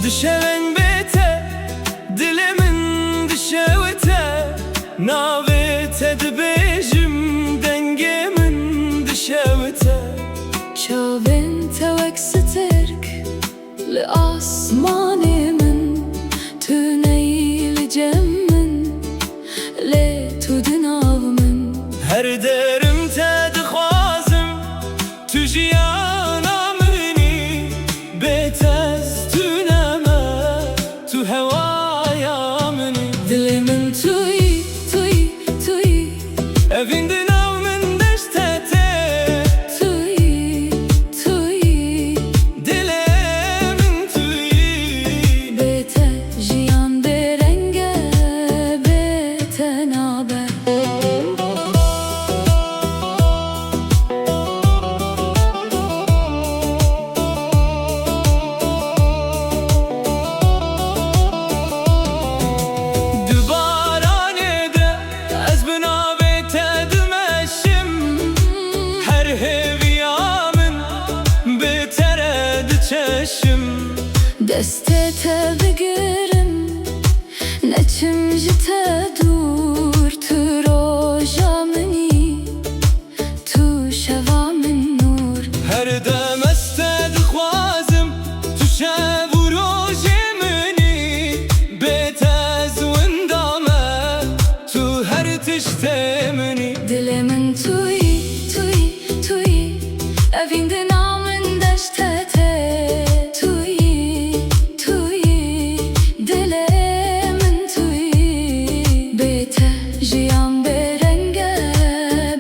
Düşeven bete, dilimin düşevete, navete dibejim dengemin düşevete. Çavin tevek سترك لآسماني من تنيل جمن ليتو دناو من Her derimte dixwazim tu jiyana minî betez tüneme tu hewaya minî. Dilimin tuyi tuyi tuyi Evin dinav min deşte te tuyi tuyi dilimin tüyî. bete jiyan berenge bete nabe. Deste te bigirem neçim jite dur tu roja mini tu şeva min nur. Her demeste dixwazim tu şev û rojê minî betez windame tu her tiştê minî. Dilimin tuyi tuyi tuyi evin dinamin deşte te tuyi tuyi dilimin tuyi bete jiyan berenge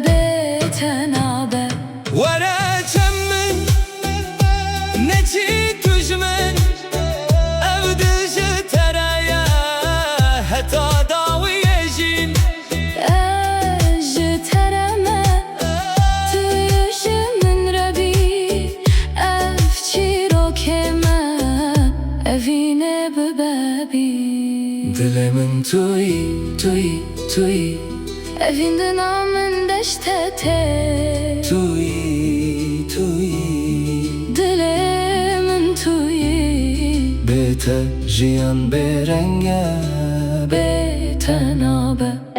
bete nabe. Were çemmin neçî tujmin ev dijî tereye heta dawiyê jîn. Ji tereme tujî min rebî ev çîrokê me evîne bibebî. Dilimin tuyi tuyi tuyi Evin dinamin deşte te tuyi tuyi dilimin tuyi bete jiyan berenge bete nabe.